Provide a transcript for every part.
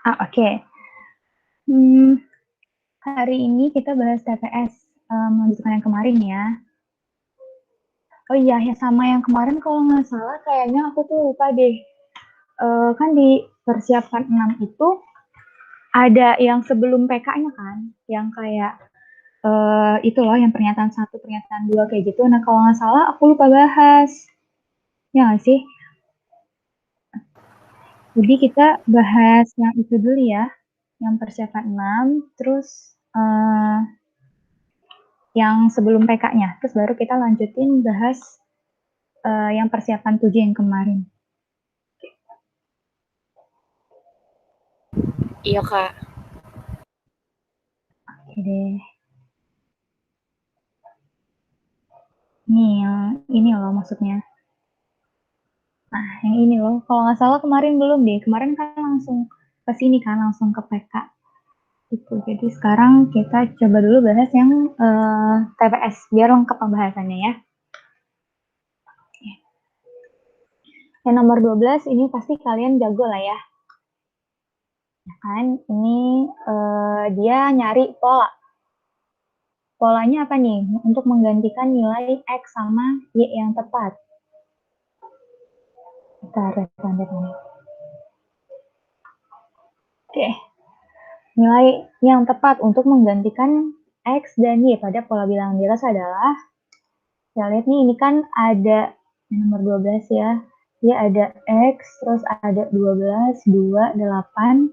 Oke. Hari ini kita bahas TPS, melanjutkan yang kemarin ya. Oh iya, ya sama yang kemarin kalau nggak salah kayaknya aku tuh lupa deh. Kan di persiapan 6 itu ada yang sebelum PK-nya kan, yang kayak itu loh, yang pernyataan 1, pernyataan 2 kayak gitu. Nah kalau nggak salah aku lupa bahas. Ya nggak sih? Jadi kita bahas yang itu dulu ya, yang persiapan 6, terus yang sebelum PK-nya. Terus baru kita lanjutin bahas yang persiapan 7 yang kemarin. Iya, Kak. Oke deh. Nih, yang ini loh maksudnya. Nah, yang ini loh. Kalau nggak salah kemarin belum deh. Kemarin kan langsung ke sini kan, langsung ke PK. Gitu. Jadi sekarang kita coba dulu bahas yang TPS, biar lengkap pembahasannya ya. Yang nomor 12 ini pasti kalian jago lah ya. Kan ini dia nyari pola. Polanya apa nih? Untuk menggantikan nilai X sama Y yang tepat. Bentar, Oke. Nilai yang tepat untuk menggantikan X dan Y pada pola bilangan di atas adalah, kita lihat nih, ini kan ada nomor 12 ya. Dia ada X, terus ada 12, 2, 8,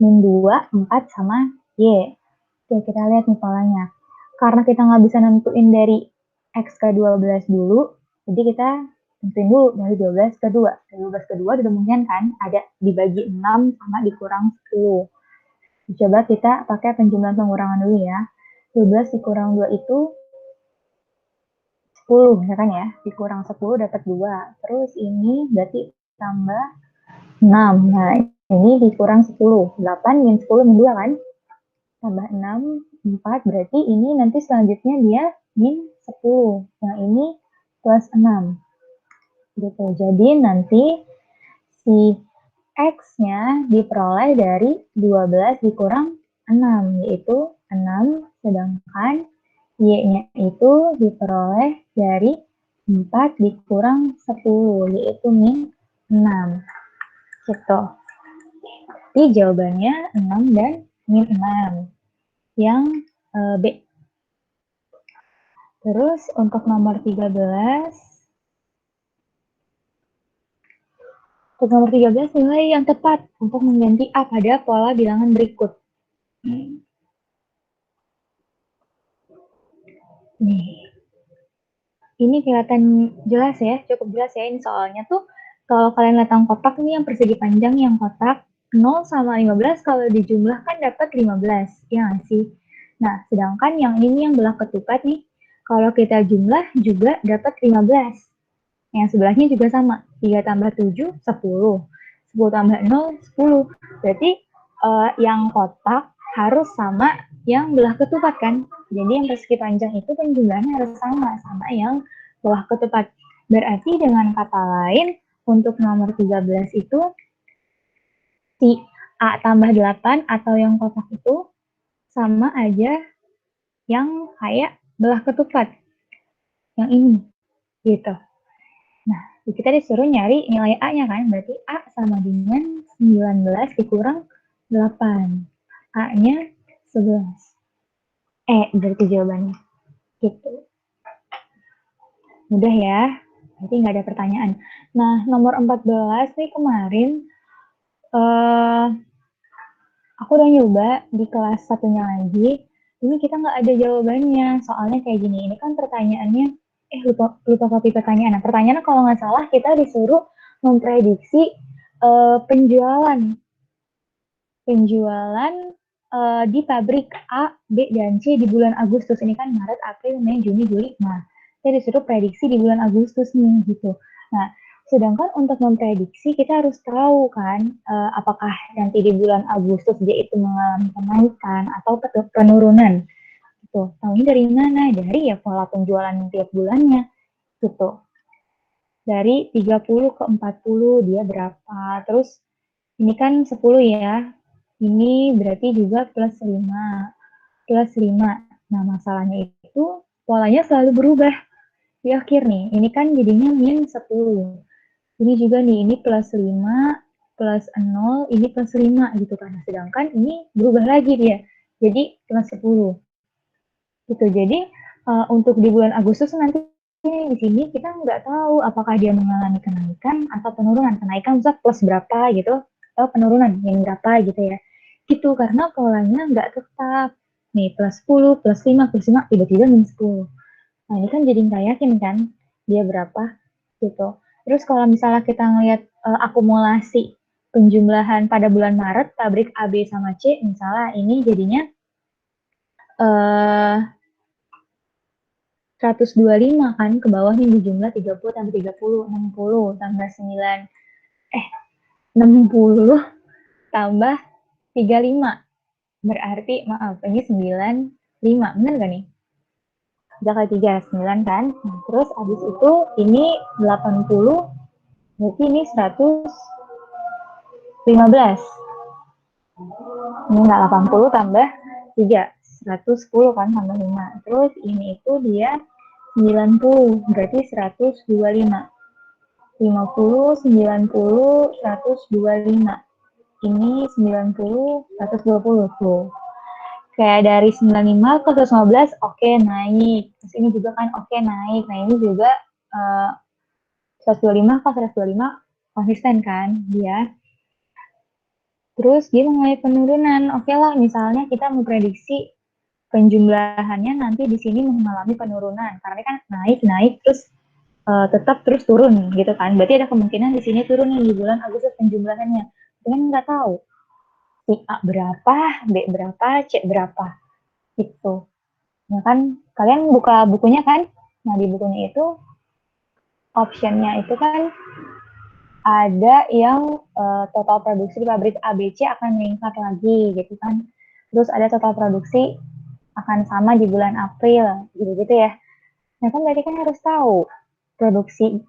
min 2, 4, sama Y. Oke, kita lihat nih polanya. Karena kita nggak bisa nentuin dari X ke 12 dulu, jadi kita tentuin dulu dari 12 ke 2. Dari 12 ke 2 udah mungkin kan ada dibagi 6 sama dikurang 10. Coba kita pakai penjumlahan pengurangan dulu ya. 12 dikurang 2 itu 10, ya kan ya? Dikurang 10 dapat 2. Terus ini berarti tambah 6. Nah, ini dikurang 10. 8 min 10 min 2 kan? Tambah 6, 4. Berarti ini nanti selanjutnya dia min 10. Yang ini plus 6. Gitu. Jadi nanti si X-nya diperoleh dari 12 dikurang 6, yaitu 6, sedangkan Y-nya itu diperoleh dari 4 dikurang 10, yaitu min 6. Gitu. Jadi jawabannya 6 dan min 6. Yang B. Terus untuk nomor 13, nilai yang tepat untuk mengganti A pada pola bilangan berikut. Nih, ini kelihatan jelas ya, cukup jelas ya. Ini soalnya tuh, kalau kalian lihat yang kotak nih, yang persegi panjang yang kotak, 0 sama 15 kalau dijumlahkan dapat 15, ya nggak sih? Nah, sedangkan yang ini yang belah ketupat nih, kalau kita jumlah juga dapat 15. Yang sebelahnya juga sama, 3 tambah 7, 10. 10 tambah 0, 10. Berarti yang kotak harus sama yang belah ketupat kan? Jadi yang persegi panjang itu penjumlahannya harus sama yang belah ketupat. Berarti dengan kata lain, untuk nomor 13 itu, si A tambah 8 atau yang kotak itu sama aja yang kayak belah ketupat. Yang ini, gitu. Nah, kita disuruh nyari nilai A-nya kan, berarti A sama dengan 19 dikurang 8. A-nya 11. Berarti jawabannya. Gitu. Mudah ya, berarti nggak ada pertanyaan. Nah, nomor 14 nih kemarin, uh, aku udah nyoba di kelas satunya lagi, ini kita nggak ada jawabannya, soalnya kayak gini, ini kan pertanyaannya, lupa copy pertanyaan. Nah, pertanyaannya kalau nggak salah kita disuruh memprediksi penjualan di pabrik A, B, dan C di bulan Agustus. Ini kan Maret, April, Mei, Juni, Juli. Nah, saya disuruh prediksi di bulan Agustus nih, gitu. Nah, sedangkan untuk memprediksi kita harus tahu kan apakah nanti di bulan Agustus dia itu mengalami kenaikan atau penurunan. Gitu. Tahunya dari mana? Dari ya pola penjualan tiap bulannya. Gitu. Dari 30 ke 40 dia berapa. Terus ini kan 10 ya. Ini berarti juga plus 5. Plus 5. Nah, masalahnya itu polanya selalu berubah. Di akhir nih, ini kan jadinya min 10. Ini juga nih, ini plus 5, plus 0, ini plus 5 gitu kan. Sedangkan ini berubah lagi dia. Jadi plus 10. Gitu. Jadi untuk di bulan Agustus nanti di sini kita nggak tahu apakah dia mengalami kenaikan atau penurunan. Kenaikan bisa plus berapa gitu, atau penurunan yang berapa gitu ya. Gitu, karena polanya nggak tetap. Nih, plus 10, plus 5, tiba-tiba minus 10. Nah, ini kan jadi nggak yakin kan dia berapa gitu. Terus kalau misalnya kita ngelihat akumulasi penjumlahan pada bulan Maret, pabrik A, B, sama C, misalnya ini jadinya 125 kan, ke bawah nih di jumlah 30 tambah 30, 60 tambah 9, 60 tambah 35. Berarti, maaf, ini 95, bener gak nih? 3 kali 3, 9 kan? Nah, terus abis itu ini 80, berarti ini 115. Ini nggak 80 tambah 3, 110 kan tambah 5. Terus ini itu dia 90, berarti 125. 50, 90, 125. Ini 90, 120 tuh. Kayak dari 95 ke 115, oke, naik. Terus ini juga kan oke, naik. Nah, ini juga 125 ke 125 konsisten kan dia. Terus dia mengalami penurunan. Oke lah, misalnya kita memprediksi penjumlahannya nanti di sini mengalami penurunan. Karena kan naik, terus tetap terus turun gitu kan. Berarti ada kemungkinan di sini turun nih di bulan Agustus penjumlahannya. Cuman nggak tahu si A berapa, B berapa, C berapa gitu. Ya kan, kalian buka bukunya kan? Nah, di bukunya itu optionnya itu kan ada yang total produksi di pabrik ABC akan meningkat lagi gitu kan. Terus ada total produksi akan sama di bulan April gitu-gitu ya. Nah, kan berarti kan harus tahu produksi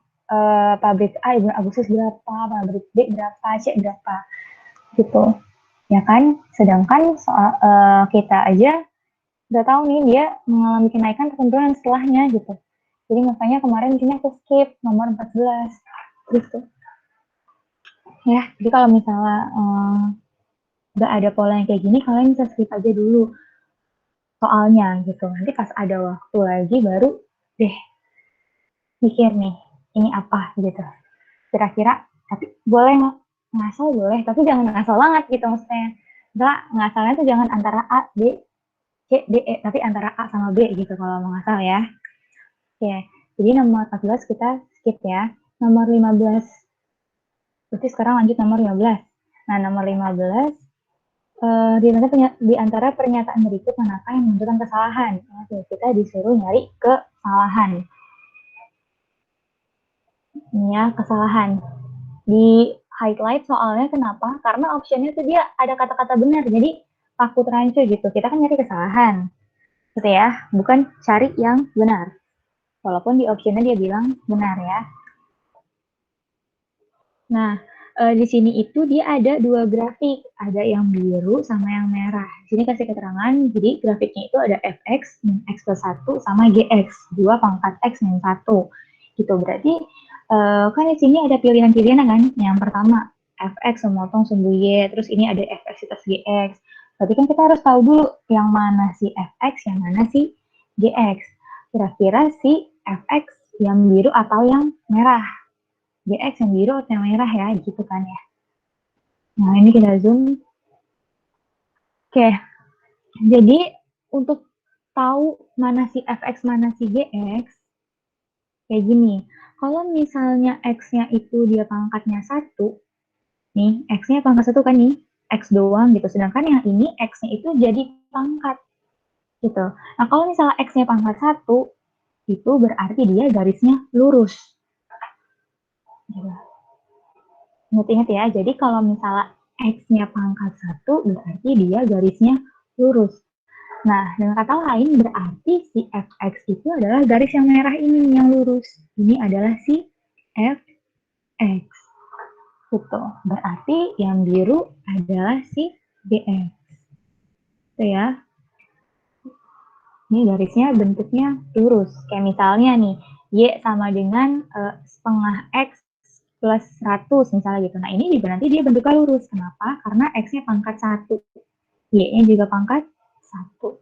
pabrik A di bulan Agustus berapa, pabrik B berapa, C berapa gitu. Ya kan? Sedangkan soal kita aja udah tahu nih dia mengalami kenaikan atau penurunan setelahnya gitu. Jadi makanya kemarin di sini aku skip nomor 14 gitu. Ya, jadi kalau misalnya nggak ada pola yang kayak gini, kalian bisa skip aja dulu soalnya gitu. Nanti pas ada waktu lagi baru deh mikir nih, ini apa gitu. Kira-kira, tapi boleh ngasal boleh, tapi jangan ngasal banget gitu maksudnya. Enggak, ngasalnya tuh jangan antara A, B, C, D, E, tapi antara A sama B gitu kalau mau ngasal ya. Oke, jadi nomor 14 kita skip ya. Nomor 15, berarti sekarang lanjut nomor 15. Nah, nomor 15, di antara pernyataan berikut manakah yang menunjukkan kesalahan? Oke, kita disuruh nyari kesalahan. Ini ya, kesalahan. Di highlight soalnya kenapa? Karena optionnya tuh dia ada kata-kata benar, jadi takut rancu gitu. Kita kan nyari kesalahan, gitu ya, bukan cari yang benar. Walaupun di optionnya dia bilang benar ya. Nah, di sini itu dia ada dua grafik, ada yang biru sama yang merah. Di sini kasih keterangan, jadi grafiknya itu ada fx min x plus 1 sama gx, 2 pangkat x min 1. Gitu, berarti kan di sini ada pilihan-pilihan kan. Yang pertama, fx memotong sumbu y, terus ini ada fx plus gx. Berarti kan kita harus tahu dulu yang mana si fx, yang mana si gx. Kira-kira si fx yang biru atau yang merah. GX yang biru atau yang merah ya, gitu kan ya. Nah, ini kita zoom. Oke, jadi untuk tahu mana si fx, mana si gx, kayak gini. Kalau misalnya x-nya itu dia pangkatnya 1, nih, x-nya pangkat 1 kan nih, x doang gitu. Sedangkan yang ini x-nya itu jadi pangkat, gitu. Nah, kalau misalnya x-nya pangkat 1, itu berarti dia garisnya lurus. Gitu. Ingat-ingat ya, jadi kalau misalnya X-nya pangkat 1, berarti dia garisnya lurus. Nah, dengan kata lain, berarti si fx itu adalah garis yang merah ini, yang lurus. Ini adalah si fx. Gitu. Berarti yang biru adalah si GX. Itu ya. Ini garisnya bentuknya lurus. Kayak misalnya nih, Y sama dengan setengah X plus 100 misalnya gitu. Nah ini juga nanti dia bentuknya lurus. Kenapa? Karena X-nya pangkat 1. Y-nya juga pangkat 1.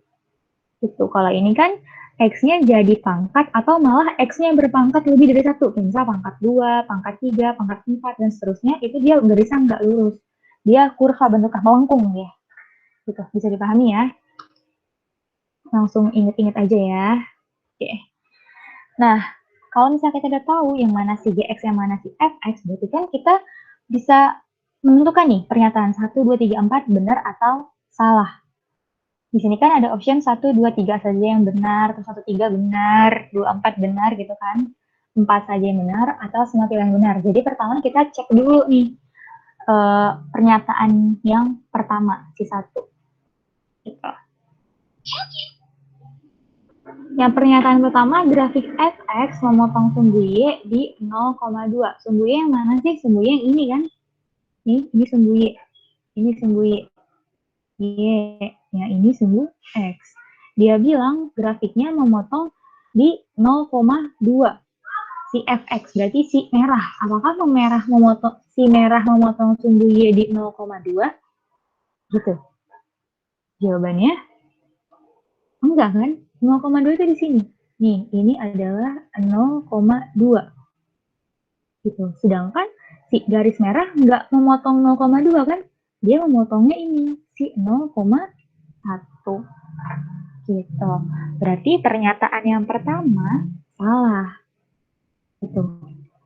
Gitu. Kalau ini kan X-nya jadi pangkat atau malah X-nya berpangkat lebih dari 1. Misal pangkat 2, pangkat 3, pangkat 4, dan seterusnya. Itu dia garisnya nggak lurus. Dia kurva bentuknya melengkung ya. Gitu. Bisa dipahami ya. Langsung inget-inget aja ya. Oke. Nah, kalau misalnya kita udah tahu yang mana si GX, yang mana si FX, berarti kan kita bisa menentukan nih pernyataan 1, 2, 3, 4 benar atau salah. Di sini kan ada option 1, 2, 3 saja yang benar, atau 1, 3 benar, 2, 4 benar gitu kan. 4 saja yang benar, atau semua pilihan benar. Jadi pertama kita cek dulu nih pernyataan yang pertama, si 1. Gitu. Yang pernyataan pertama, grafik fx memotong sumbu y di 0,2. Sumbu y yang mana sih? Sumbu y yang ini kan? Ini sumbu y. Ini sumbu y. Y. Yang ini sumbu x. Dia bilang grafiknya memotong di 0,2. Si fx berarti si merah. Apakah si merah memotong sumbu y di 0,2? Gitu. Jawabannya enggak kan? 0,2 itu di sini. Nih, ini adalah 0,2. Gitu. Sedangkan si garis merah nggak memotong 0,2 kan? Dia memotongnya ini, si 0,1. Gitu. Berarti pernyataan yang pertama salah. Gitu.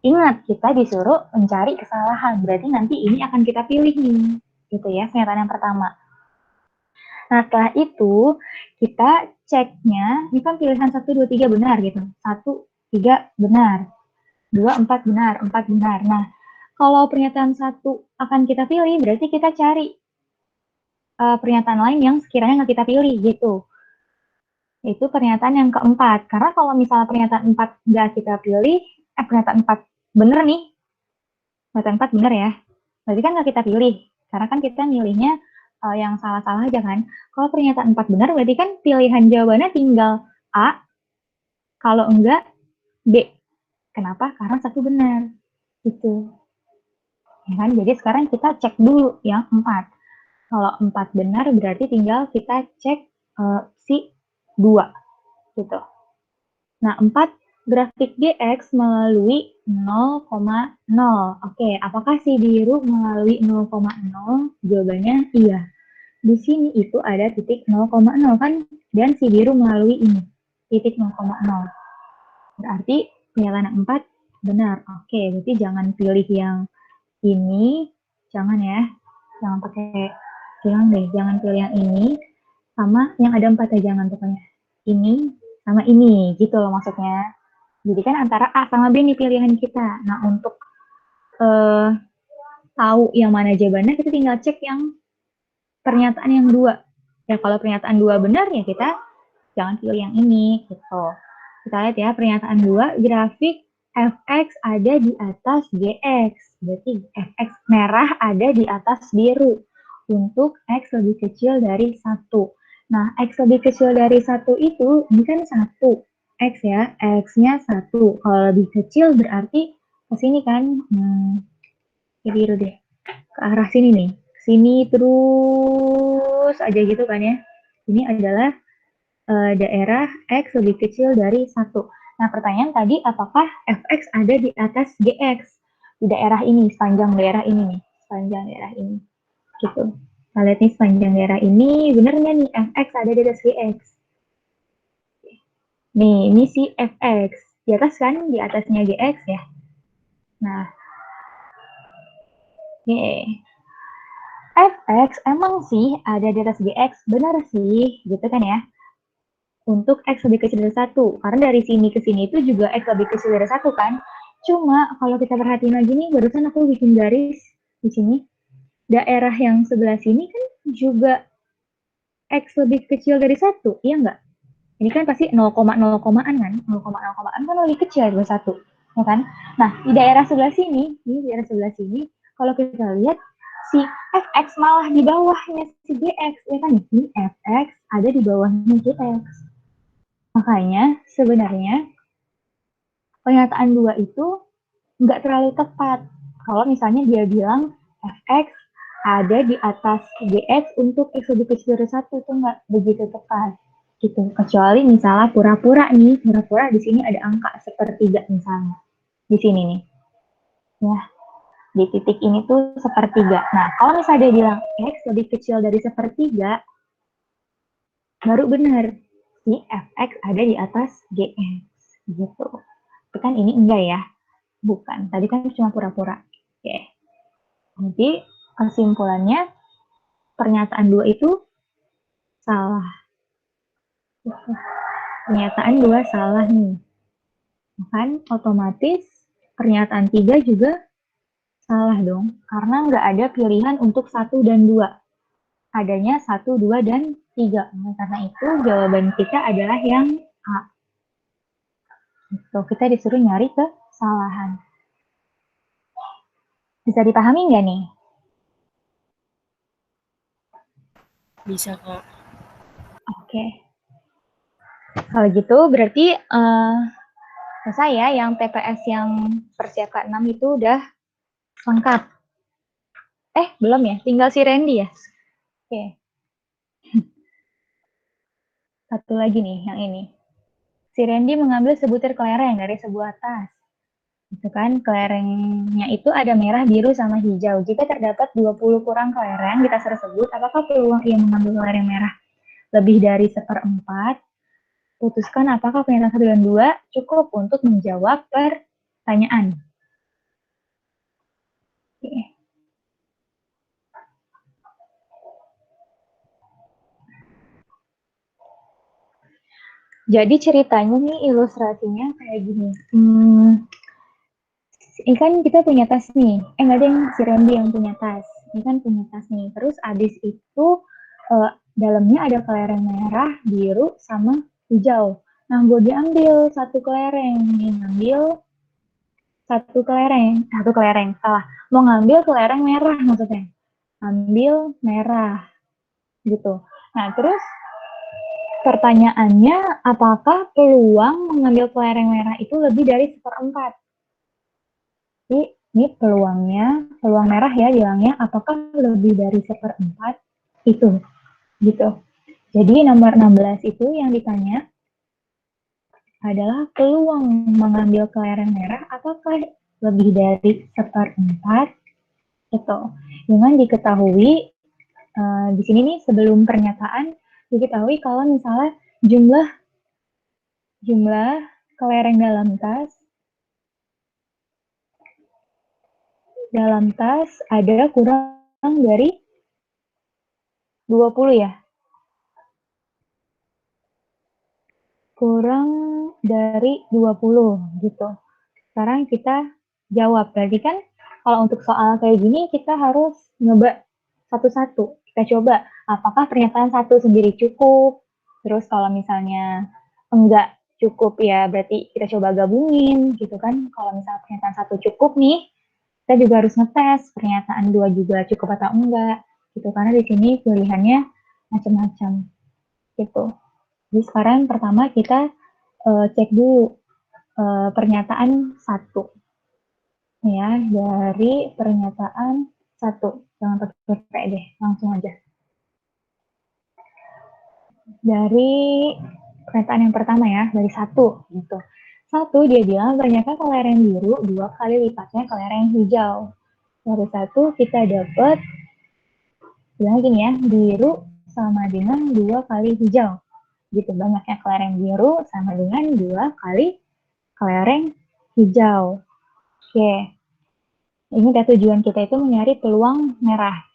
Ingat, kita disuruh mencari kesalahan. Berarti nanti ini akan kita pilih nih. Gitu ya, pernyataan yang pertama. Nah, setelah itu kita ceknya, ini kan pilihan 1, 2, 3 benar gitu. 1, 3 benar. 2, 4 benar, 4 benar. Nah, kalau pernyataan 1 akan kita pilih, berarti kita cari pernyataan lain yang sekiranya nggak kita pilih gitu. Itu pernyataan yang keempat. Karena kalau misalnya pernyataan 4 nggak kita pilih, pernyataan 4 benar nih. Pernyataan 4 benar ya. Berarti kan nggak kita pilih. Karena kan kita milihnya yang salah-salah aja kan. Kalau pernyataan 4 benar, berarti kan pilihan jawabannya tinggal A, kalau enggak B. Kenapa? Karena 1 benar. Gitu. Ya kan? Jadi sekarang kita cek dulu yang 4. Kalau 4 benar berarti tinggal kita cek si 2 gitu. Nah, 4 grafik GX melalui 0,0. Oke, apakah si biru melalui 0,0? Jawabannya iya. Di sini itu ada titik 0,0 kan, dan si biru melalui ini, titik 0,0. Berarti pernyataan yang 4 benar. Oke, berarti jangan pilih yang ini, jangan ya. Jangan pakai jangan pilih yang ini, sama yang ada 4 ya, jangan pokoknya. Ini sama ini, gitu loh maksudnya. Jadi kan antara A sama B nih pilihan kita. Nah, untuk tahu yang mana jawabannya, kita tinggal cek yang pernyataan yang 2. Ya, kalau pernyataan 2 benar, ya kita jangan pilih yang ini, gitu. Kita lihat ya, pernyataan 2, grafik fx ada di atas gx. Berarti fx merah ada di atas biru. Untuk x lebih kecil dari 1. Nah, x lebih kecil dari 1 itu, ini kan 1. X ya, X-nya 1. Kalau lebih kecil berarti ke sini kan, biru deh. Ke arah sini nih. Sini terus aja gitu kan ya. Ini adalah daerah X lebih kecil dari 1. Nah, pertanyaan tadi, apakah Fx ada di atas Gx? Di daerah ini, sepanjang daerah ini nih. Sepanjang daerah ini. Gitu. Kita lihat nih, sepanjang daerah ini, bener nggak nih Fx ada di atas Gx? Nih, ini si Fx. Di atas kan, di atasnya Gx ya. Nah, Fx emang sih ada di atas Gx, benar sih, gitu kan ya. Untuk X lebih kecil dari 1. Karena dari sini ke sini itu juga X lebih kecil dari 1 kan. Cuma kalau kita perhatiin lagi nih, barusan aku bikin garis di sini. Daerah yang sebelah sini kan juga X lebih kecil dari 1, iya nggak? Ini kan pasti 0,0,an kan? 0,0,an kan lebih kecil dari 1. Ya kan? Nah, di daerah sebelah sini, kalau kita lihat si fx malah di bawahnya si gx, ya kan? Si fx ada di bawahnya gx. Makanya sebenarnya pernyataan 2 itu nggak terlalu tepat. Kalau misalnya dia bilang fx ada di atas gx untuk x lebih kecil dari 1, itu nggak begitu tepat. Gitu. Kecuali misalnya pura-pura nih, pura-pura di sini ada angka sepertiga misalnya. Di sini nih. Ya, di titik ini tuh sepertiga. Nah, kalau misalnya dia bilang x lebih kecil dari sepertiga, baru benar. Si fx ada di atas gx. Gitu. Tapi kan ini enggak ya. Bukan. Tadi kan cuma pura-pura. Oke. Jadi, kesimpulannya, pernyataan 2 itu salah. Pernyataan 2 salah nih. Kan otomatis pernyataan 3 juga salah dong. Karena nggak ada pilihan untuk 1 dan 2. Adanya 1, 2, dan 3. Karena itu jawaban kita adalah yang A. So, kita disuruh nyari kesalahan. Bisa dipahami nggak nih? Bisa, Kak. Oke. Kalau gitu berarti saya yang TPS yang Persiapkan 6 itu udah lengkap. Belum ya? Tinggal si Randy ya? Oke. Satu lagi nih, yang ini. Si Randy mengambil sebutir kelereng dari sebuah tas. Itu kan, kelerengnya itu ada merah, biru, sama hijau. Jika terdapat 20 kurang kelereng di tas tersebut, apakah peluang ia mengambil kelereng merah lebih dari 1/4? Putuskan apakah pernyataan 1 dan 2 cukup untuk menjawab pertanyaan. Oke. Jadi ceritanya nih, ilustrasinya kayak gini. Ini kan kita punya tas nih. Nggak ada yang si Randy yang punya tas. Ini kan punya tas nih. Terus abis itu dalamnya ada kelereng merah, biru, sama hijau. Nah, gue diambil satu kelereng. Nih, ngambil satu kelereng, salah. Mau ngambil kelereng merah maksudnya. Ambil merah, gitu. Nah, terus pertanyaannya, apakah peluang mengambil kelereng merah itu lebih dari 1/4? Jadi, ini peluang merah ya bilangnya, apakah lebih dari 1/4? Itu, gitu. Jadi nomor 16 itu yang ditanya adalah peluang mengambil kelereng merah apakah lebih dari 1/4? Itu. Dengan diketahui, di sini nih sebelum pernyataan, diketahui kalau misalnya jumlah kelereng dalam tas ada kurang dari 20 ya. Kurang dari 20 gitu. Sekarang kita jawab. Berarti kan kalau untuk soal kayak gini kita harus nyoba satu-satu. Kita coba apakah pernyataan 1 sendiri cukup. Terus kalau misalnya enggak cukup ya berarti kita coba gabungin gitu kan. Kalau misalnya pernyataan 1 cukup nih, kita juga harus ngetes pernyataan 2 juga cukup atau enggak gitu. Karena di sini pilihannya macam-macam gitu. Jadi sekarang pertama kita cek dulu pernyataan 1 ya, dari pernyataan 1. Jangan pakai deh, langsung aja. Dari pernyataan yang pertama ya, dari 1 gitu. 1 dia bilang banyaknya kelereng biru 2 kali lipatnya kelereng hijau. Dari 1 kita dapat bilang gini ya, biru sama dengan 2 kali hijau. Gitu, banyaknya kelereng biru sama dengan 2 kali kelereng hijau. Oke. Ini tujuan kita itu mencari peluang merah.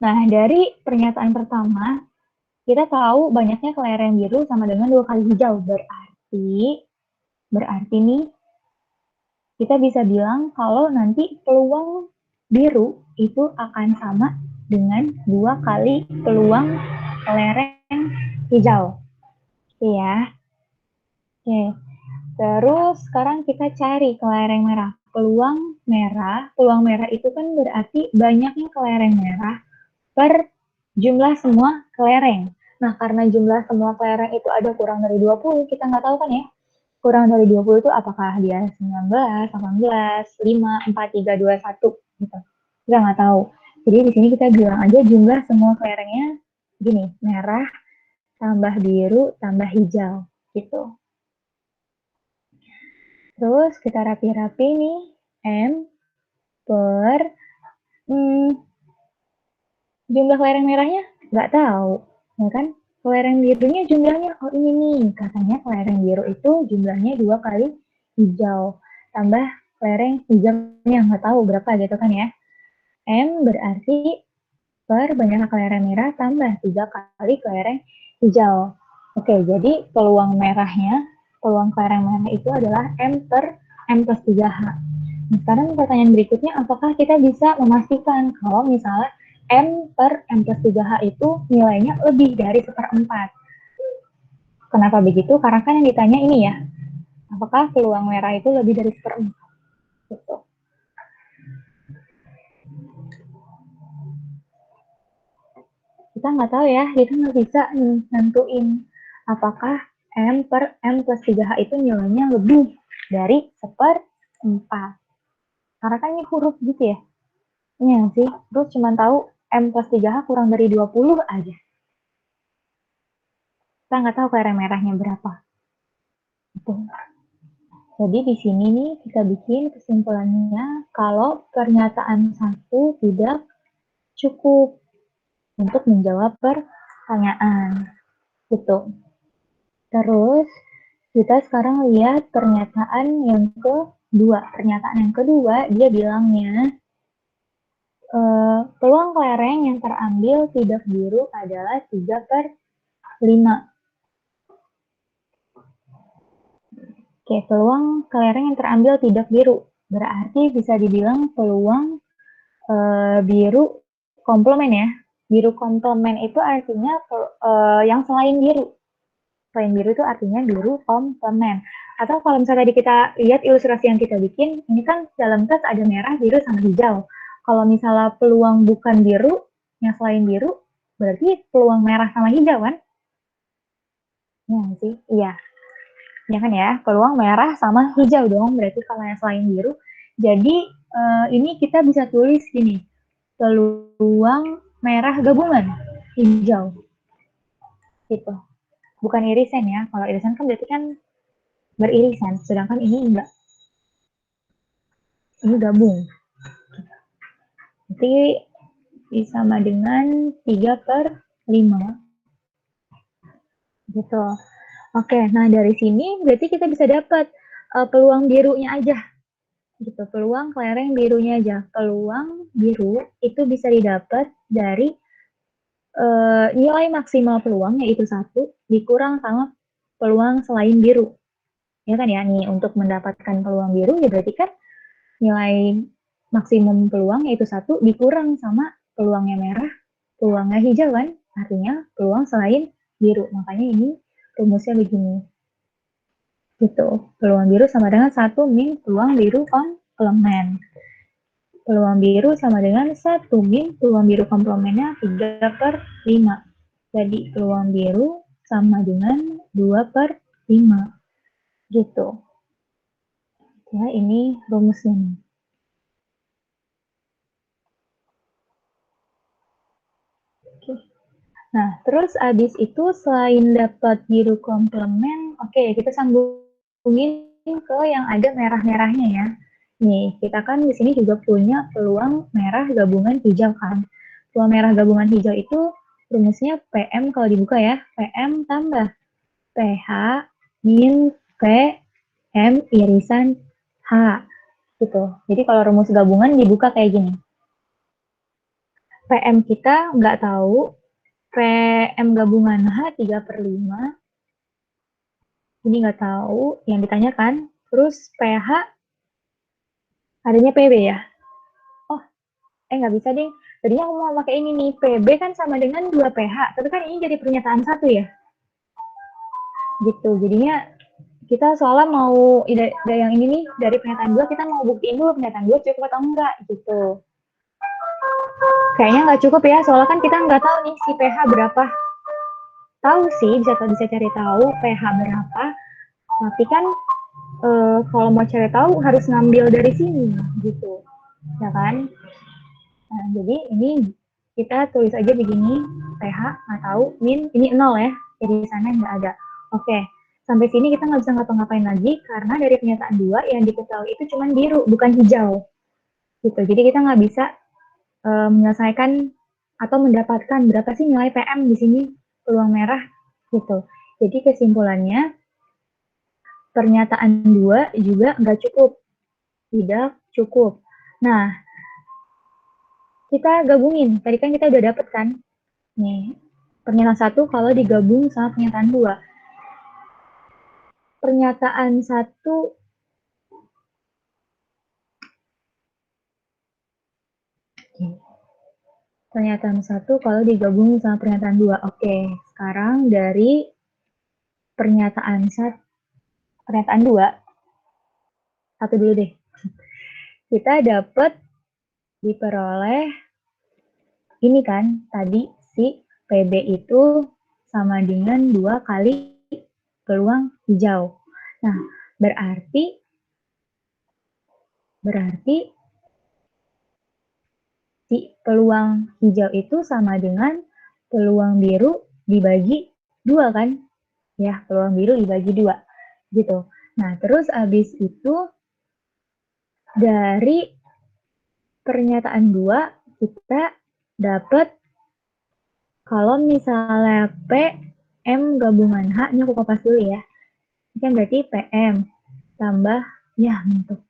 Nah, dari pernyataan pertama, kita tahu banyaknya kelereng biru sama dengan 2 kali hijau. Berarti nih, kita bisa bilang kalau nanti peluang biru itu akan sama dengan 2 kali peluang kelereng hijau. Oke ya. Oke. Terus sekarang kita cari kelereng merah. Peluang merah, peluang merah itu kan berarti banyaknya kelereng merah per jumlah semua kelereng. Nah, karena jumlah semua kelereng itu ada kurang dari 20, kita nggak tahu kan ya, kurang dari 20 itu apakah dia 19, 18, 5, 4, 3, 2, 1 gitu. Kita nggak tahu. Jadi di sini kita bilang aja jumlah semua kelerengnya gini, merah tambah biru tambah hijau gitu. Terus kita rapi-rapi nih, M per jumlah kelereng merahnya nggak tahu, ya kan? Kelereng birunya jumlahnya, oh ini nih, katanya kelereng biru itu jumlahnya 2 kali hijau, tambah kelereng hijaunya nggak tahu berapa gitu kan ya. M berarti per banyaknya kelereng merah tambah 3 kali kelereng hijau. Oke, jadi peluang merahnya, peluang kelereng merah itu adalah M per M plus 3H. Nah, sekarang pertanyaan berikutnya, apakah kita bisa memastikan kalau misalnya M per M plus 3H itu nilainya lebih dari 1/4? Kenapa begitu? Karena kan yang ditanya ini ya, apakah peluang merah itu lebih dari 1/4? Gitu. Kita nggak tahu ya, kita nggak bisa nentuin apakah M per M plus 3H itu nilainya lebih dari 1/4. Karena kan ini huruf gitu ya. Iya sih, terus cuma tahu M plus 3H kurang dari 20 aja. Kita nggak tahu kelereng merahnya berapa. Gitu. Jadi di sini nih kita bikin kesimpulannya kalau pernyataan satu tidak cukup untuk menjawab pertanyaan. Gitu. Terus kita sekarang lihat pernyataan yang kedua. Pernyataan yang kedua dia bilangnya peluang kelereng yang terambil tidak biru adalah 3/5. Oke, peluang kelereng yang terambil tidak biru. Berarti bisa dibilang peluang biru komplement ya. Biru komplement itu artinya yang selain biru. Selain biru itu artinya biru komplement. Atau kalau misalnya tadi kita lihat ilustrasi yang kita bikin, ini kan dalam tas ada merah, biru, sama hijau. Kalau misalnya peluang bukan biru, yang selain biru, berarti peluang merah sama hijau kan? Ya sih, iya. Ya kan ya, peluang merah sama hijau dong, berarti kalau yang selain biru. Jadi ini kita bisa tulis gini, peluang merah gabungan hijau. Gitu. Bukan irisan ya, kalau irisan kan berarti kan beririsan, sedangkan ini enggak. Ini gabung. Jadi sama dengan 3/5. Gitu. Oke, nah dari sini berarti kita bisa dapat peluang birunya aja. Gitu, peluang kelereng birunya aja. Peluang biru itu bisa didapat dari nilai maksimal peluang yaitu 1 dikurang sama peluang selain biru. Ya kan ya, nih untuk mendapatkan peluang biru ya berarti kan nilai maksimum peluang yaitu 1 dikurang sama peluangnya merah, peluangnya hijau kan, artinya peluang selain biru. Makanya ini rumusnya begini. Gitu. Peluang biru sama dengan 1 min peluang biru komplement. Peluang biru sama dengan 1 min peluang biru komplemennya 3/5. Jadi peluang biru sama dengan 2/5. Gitu. Ya, ini rumusnya. Oke. Nah, terus abis itu selain dapat biru komplement, oke, kita sambungin ke yang ada merah-merahnya ya. Nih, kita kan di sini juga punya peluang merah gabungan hijau kan. Peluang merah gabungan hijau itu rumusnya PM kalau dibuka ya, PM tambah PH min PM irisan H. Gitu. Jadi kalau rumus gabungan dibuka kayak gini. PM kita nggak tahu, PM gabungan H 3/5, ini nggak tahu, yang ditanyakan. Terus PH, adanya PB ya? Oh, nggak bisa deh. Tadinya aku mau pakai ini nih, PB kan sama dengan 2PH, tapi kan ini jadi pernyataan 1 ya? Gitu, jadinya kita soalnya mau yang ini nih, dari pernyataan 2 kita mau buktiin dulu pernyataan 2 cukup atau enggak gitu. Kayaknya nggak cukup ya, soalnya kan kita nggak tahu nih si pH berapa. Tahu sih, bisa cari tahu pH berapa, tapi kan kalau mau cari tahu harus ngambil dari sini gitu, ya kan? Nah, jadi ini kita tulis aja begini, pH nggak tahu, min ini 0 ya, jadi di sana nggak ada. Oke, sampai sini kita nggak bisa ngapa-ngapain lagi karena dari pernyataan 2 yang diketahui itu cuma biru, bukan hijau. Gitu. Jadi kita nggak bisa menyelesaikan atau mendapatkan berapa sih nilai PM di sini peluang merah gitu. Jadi kesimpulannya pernyataan 2 juga nggak cukup, tidak cukup. Nah, kita gabungin. Tadi kan kita udah dapet kan? Nih, pernyataan 1 kalau digabung sama pernyataan 2. Pernyataan 1 pernyataan 1 kalau digabung sama pernyataan 2. Oke, sekarang dari pernyataan 2, satu dulu deh. Kita dapat diperoleh ini kan, tadi si PB itu sama dengan 2 kali peluang hijau. Nah, berarti si peluang hijau itu sama dengan peluang biru dibagi 2 kan? Ya, peluang biru dibagi 2 gitu. Nah, terus habis itu dari pernyataan 2 kita dapat kalau misalnya PM gabungan H, ini aku kopas dulu ya. Ini kan berarti PM tambah, ya untuk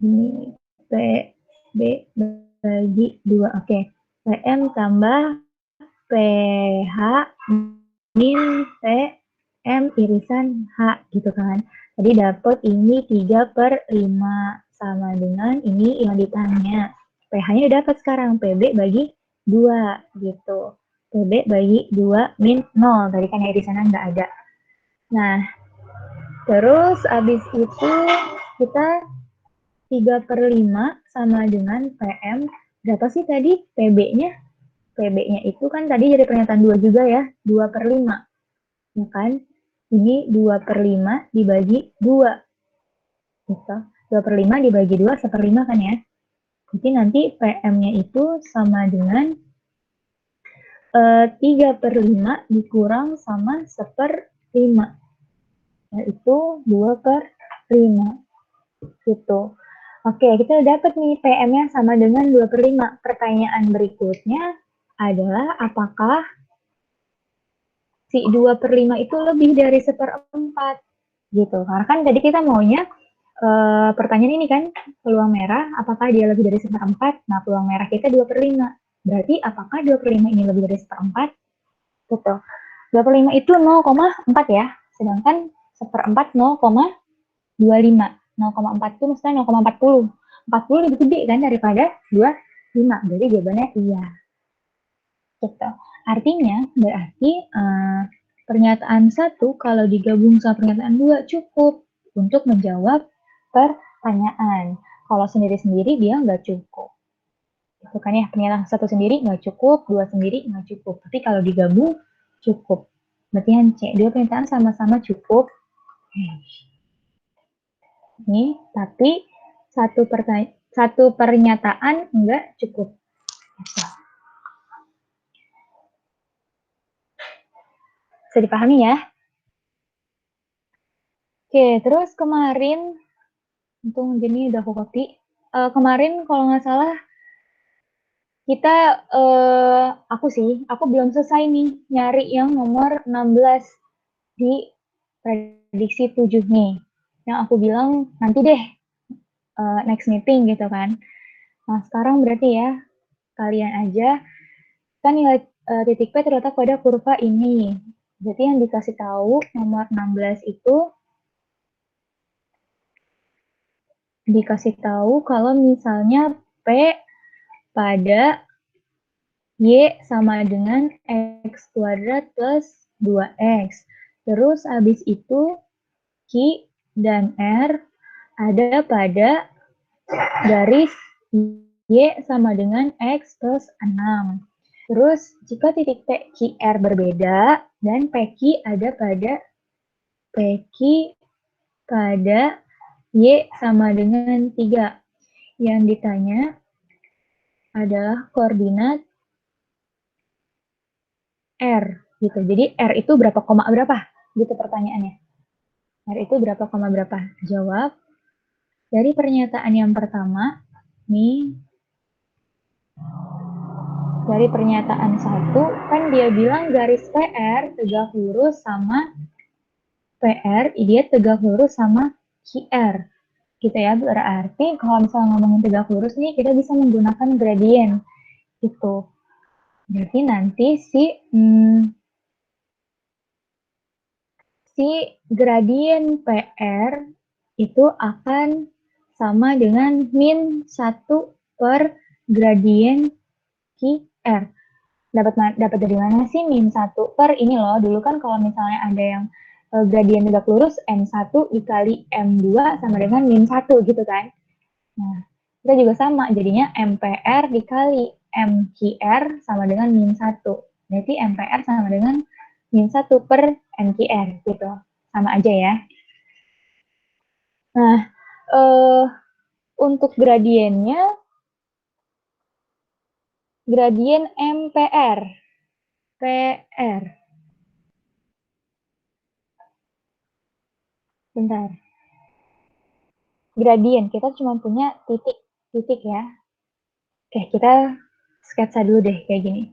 ini PB bagi 2, oke. PM tambah PH min PM irisan H gitu kan. Jadi dapat ini 3/5 sama dengan ini yang ditanya. PH-nya udah dapat sekarang, PB bagi 2 gitu. PB bagi 2 min 0, tadi kan ya di sana nggak ada. Nah, terus abis itu kita 3/5 sama dengan PM, berapa sih tadi PB-nya? PB-nya itu kan tadi dari pernyataan 2 juga ya, 2/5. Ya kan? Ini 2/5 dibagi 2. Gitu. 2/5 dibagi 2, 1/5 kan ya? Jadi nanti PM-nya itu sama dengan 3/5 dikurang sama 1/5. Yaitu 2/5. Gitu. Oke, kita udah dapat nih PM-nya sama dengan 2/5. Pertanyaan berikutnya adalah apakah si 2/5 itu lebih dari 1/4 gitu. Karena kan tadi kita maunya pertanyaan ini kan peluang merah apakah dia lebih dari 1/4? Nah, peluang merah kita 2/5. Berarti apakah 2/5 ini lebih dari 1/4? Gitu. 2/5 itu 0,4 ya. Sedangkan 1/4 0,25. 0,4 itu maksudnya 0,40. 40 lebih gede kan daripada 25. Jadi jawabannya iya. Gitu. Artinya berarti pernyataan 1 kalau digabung sama pernyataan 2 cukup untuk menjawab pertanyaan. Kalau sendiri-sendiri dia nggak cukup. Itu kan ya, pernyataan 1 sendiri nggak cukup, 2 sendiri nggak cukup. Tapi kalau digabung cukup. Berarti yang C, 2 pernyataan sama-sama cukup. Nih, tapi satu pernyataan nggak cukup. Bisa dipahami ya? Oke, terus kemarin, untung Jenny udah aku copy. Kemarin kalau nggak salah, kita, aku belum selesai nih nyari yang nomor 16 di prediksi 7 nih. Yang aku bilang nanti deh, next meeting gitu kan. Nah, sekarang berarti ya, kalian aja, kan nilai titik P terletak pada kurva ini. Jadi yang dikasih tahu nomor 16 itu dikasih tahu kalau misalnya P pada Y sama dengan X kuadrat plus 2X. Terus habis itu Q dan R ada pada garis Y sama dengan X plus 6. Terus jika titik PQR berbeda dan PQ ada pada PQ pada Y sama dengan 3. Yang ditanya adalah koordinat R gitu. Jadi R itu berapa koma berapa? Gitu pertanyaannya. R itu berapa koma berapa? Jawab dari pernyataan yang pertama nih, dari pernyataan 1 kan dia bilang garis PR tegak lurus sama PR dia tegak lurus sama QR gitu ya. Berarti kalau misalnya ngomongin tegak lurus nih kita bisa menggunakan gradien gitu. Jadi nanti si gradien PR itu akan sama dengan min 1 per gradien QR. Dapat dari mana sih min 1 per ini loh. Dulu kan kalau misalnya ada yang gradien tegak lurus M1 dikali M2 sama dengan min 1 gitu kan. Nah, kita juga sama. Jadinya MPR dikali MQR sama dengan min 1. Berarti MPR sama dengan min 1 per MQR gitu. Sama aja ya. Nah, untuk gradiennya, gradien MPR. PR. Bentar. Gradien, kita cuma punya titik ya. Oke, kita sketsa dulu deh kayak gini.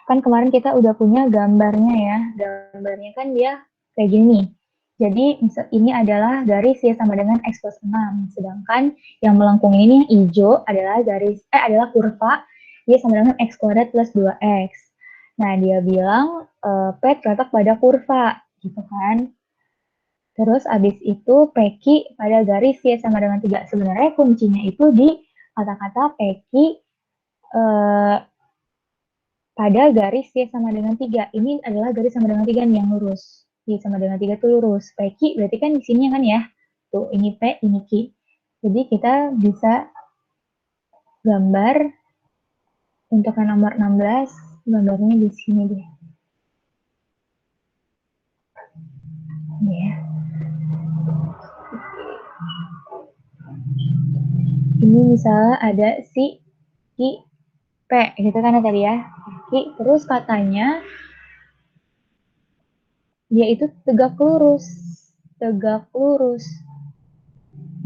Kan kemarin kita udah punya gambarnya ya. Gambarnya kan dia kayak gini. Jadi ini adalah garis Y sama dengan X plus 6. Sedangkan yang melengkung ini yang hijau adalah adalah kurva Y sama dengan X kuadrat plus 2X. Nah, dia bilang P terletak pada kurva, gitu kan. Terus abis itu PQ pada garis Y sama dengan 3. Sebenarnya kuncinya itu di kata-kata PQ pada garis Y sama dengan 3. Ini adalah garis sama dengan 3 nih yang lurus. Y sama dengan 3 itu lurus. PQ berarti kan di sini kan ya. Tuh, ini P, ini Q. Jadi kita bisa gambar untuk yang nomor 16, gambarnya di sini deh. Ya. Ini misalnya ada si Q, P, gitu kan tadi ya. Q, terus katanya dia itu tegak lurus. Tegak lurus.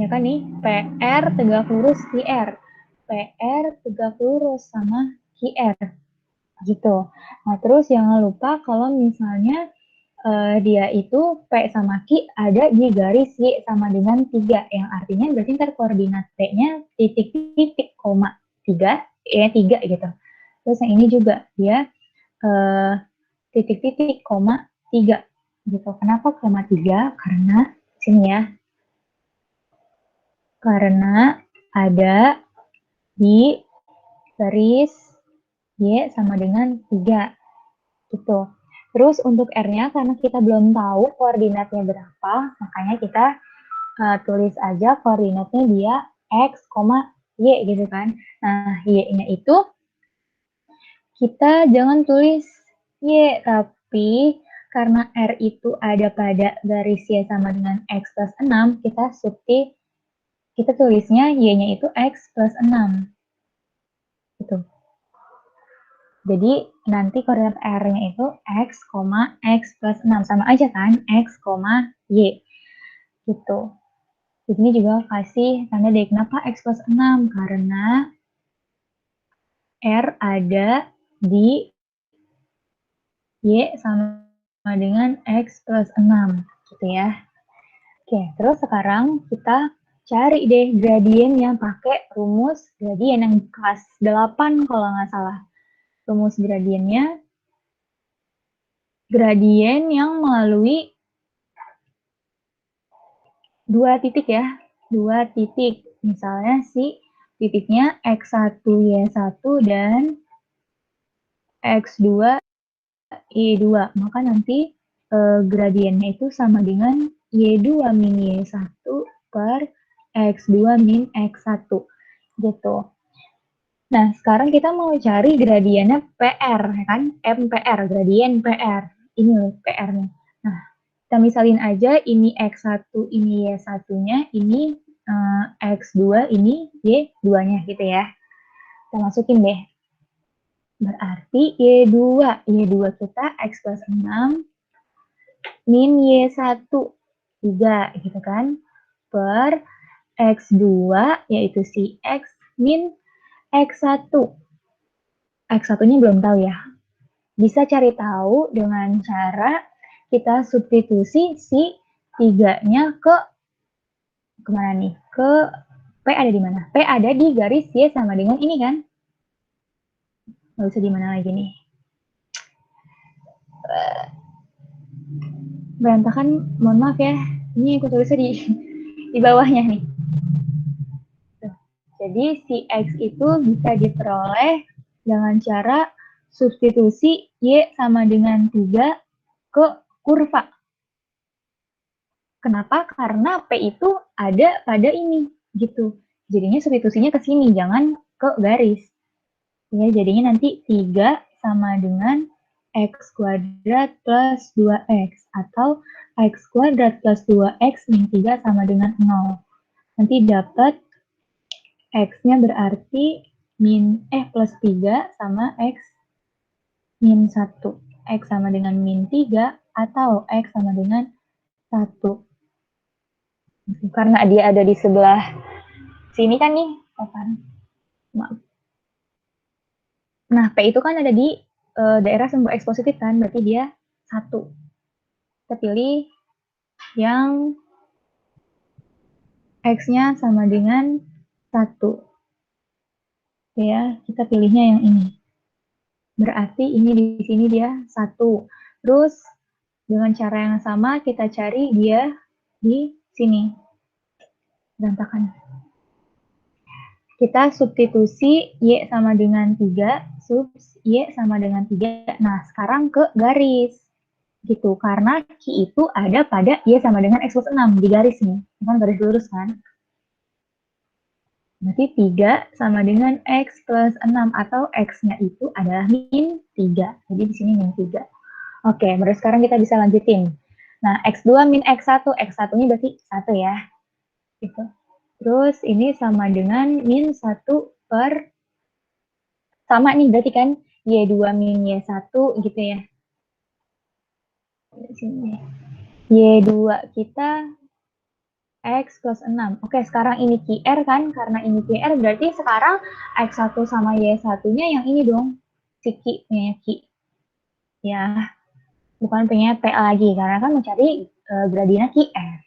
Ya kan nih, PR tegak lurus QR. PR tegak lurus sama QR. Gitu. Nah, terus jangan lupa kalau misalnya dia itu P sama Q ada di garis Y sama dengan 3. Yang artinya berarti ntar koordinat P-nya titik-titik, koma 3, ya 3 gitu. Terus yang ini juga dia titik-titik, koma 3 gitu. Kenapa koma 3? Karena sini ya. Karena ada di garis Y sama dengan 3 gitu. Terus untuk R-nya karena kita belum tahu koordinatnya berapa, makanya kita tulis aja koordinatnya dia X, Y gitu kan. Nah, Y-nya itu kita jangan tulis Y, tapi karena R itu ada pada garis Y sama dengan X plus 6, kita tulisnya Y-nya itu X plus 6. Gitu. Jadi nanti koordinat R-nya itu X, X plus 6. Sama aja kan? X, Y. Gitu. Di sini juga kasih tanda deh. Kenapa X plus 6? Karena R ada di Y sama dengan X plus 6. Gitu ya. Oke, terus sekarang kita cari deh gradien yang pakai rumus gradien yang kelas 8 kalau nggak salah. Rumus gradiennya gradien yang melalui 2 titik ya. 2 titik. Misalnya si titiknya X1, Y1 dan X2 Y2. Maka nanti gradiennya itu sama dengan Y2 min Y1 per X2 min X1. Gitu. Nah, sekarang kita mau cari gradiennya PR, kan? MPR, gradien PR. Ini loh PR-nya. Nah, kita misalin aja ini X1, ini Y1-nya, ini X2, ini Y2-nya gitu ya. Kita masukin deh. Berarti Y2 kita X plus 6 min Y1 3 gitu kan. Per X2 yaitu si X min X1. X1-nya belum tahu ya. Bisa cari tahu dengan cara kita substitusi si 3-nya ke kemana nih? Ke P ada di mana? P ada di garis Y sama dengan ini kan? Nggak usah di mana lagi nih. Berantakan, mohon maaf ya. Ini aku tulisnya di bawahnya nih. Jadi si X itu bisa diperoleh dengan cara substitusi Y sama dengan 3 ke kurva. Kenapa? Karena P itu ada pada ini, gitu. Jadinya substitusinya ke sini, jangan ke garis. Ya, jadinya nanti 3 sama dengan X kuadrat plus 2X. Atau X kuadrat plus 2X min 3 sama dengan 0. Nanti dapat X-nya berarti plus 3 sama X min 1. X sama dengan min 3 atau X sama dengan 1. Karena dia ada di sebelah sini kan nih. Maaf. Nah, P itu kan ada di daerah sumber X positif kan, berarti dia 1. Kita pilih yang X-nya sama dengan 1. Ya, kita pilihnya yang ini. Berarti ini di sini dia 1. Terus dengan cara yang sama kita cari dia di sini. Berantakan. Kita substitusi Y sama dengan 3, subs Y sama dengan 3. Nah, sekarang ke garis. Gitu, karena Q itu ada pada Y sama dengan X plus 6 di garis nih. Kan garis lurus kan? Berarti 3 sama dengan X plus 6 atau X-nya itu adalah min 3. Jadi di sini min 3. Oke, berarti sekarang kita bisa lanjutin. Nah, X2 min X1. X1-nya berarti 1 ya. Gitu. Terus ini sama dengan min 1 per, sama nih berarti kan Y2 min Y1 gitu ya. Sini. Y2 kita X plus 6. Oke, sekarang ini QR kan, karena ini QR berarti sekarang X1 sama Y1-nya yang ini dong, si Q-nya Q. Ya, bukan punya T lagi, karena kan mencari gradiennya QR.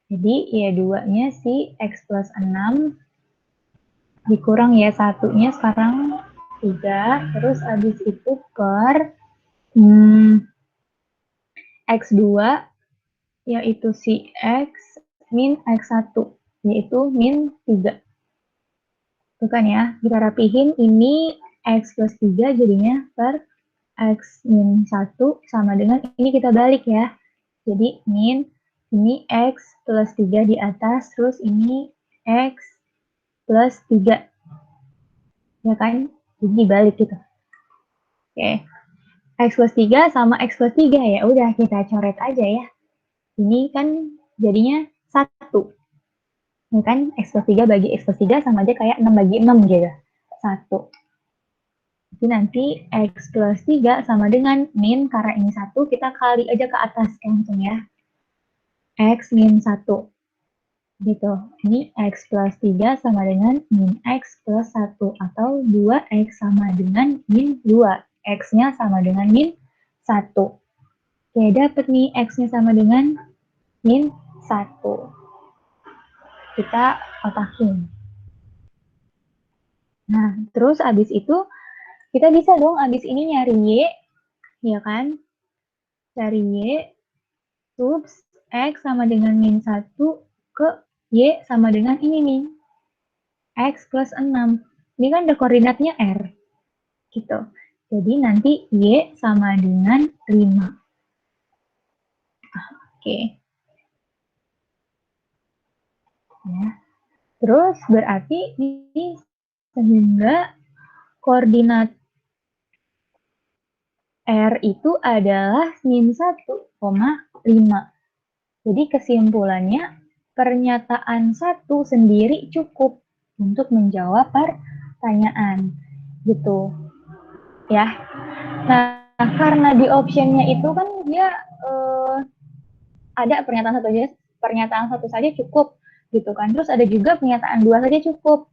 Jadi Y2-nya si X plus 6 dikurang Y1-nya sekarang 3, terus habis itu per X2 yaitu si X min X1 yaitu min 3. Itu kan ya, kita rapihin ini X plus 3 jadinya per X min 1 sama dengan ini kita balik ya. Jadi min ini X plus 3 di atas, terus ini X plus 3. Ya kan? Jadi dibalik gitu. Oke. X plus 3 sama X plus 3 ya. Udah kita coret aja ya. Ini kan jadinya 1. Ini kan X plus 3 bagi X plus 3 sama aja kayak 6 bagi 6 gitu. 1. Jadi nanti X plus 3 sama dengan min, karena ini 1, kita kali aja ke atas langsung ya. X min 1. Gitu. Ini X plus 3 sama dengan min X plus 1. Atau 2X sama dengan min 2. X-nya sama dengan min 1. Oke, dapat nih X-nya sama dengan min 1. Kita kotakin. Nah, terus abis itu kita bisa dong abis ini nyari Y, ya kan? Cari Y, subs X sama dengan min 1 ke Y sama dengan ini nih. X plus 6. Ini kan ada koordinatnya R. Gitu. Jadi nanti Y sama dengan 5. Oke. Ya. Terus berarti ini sehingga koordinat R itu adalah min 1,5. Jadi kesimpulannya, pernyataan 1 sendiri cukup untuk menjawab pertanyaan. Gitu. Ya. Nah, karena di optionnya itu kan dia ada pernyataan satu saja cukup gitu kan. Terus ada juga pernyataan 2 saja cukup.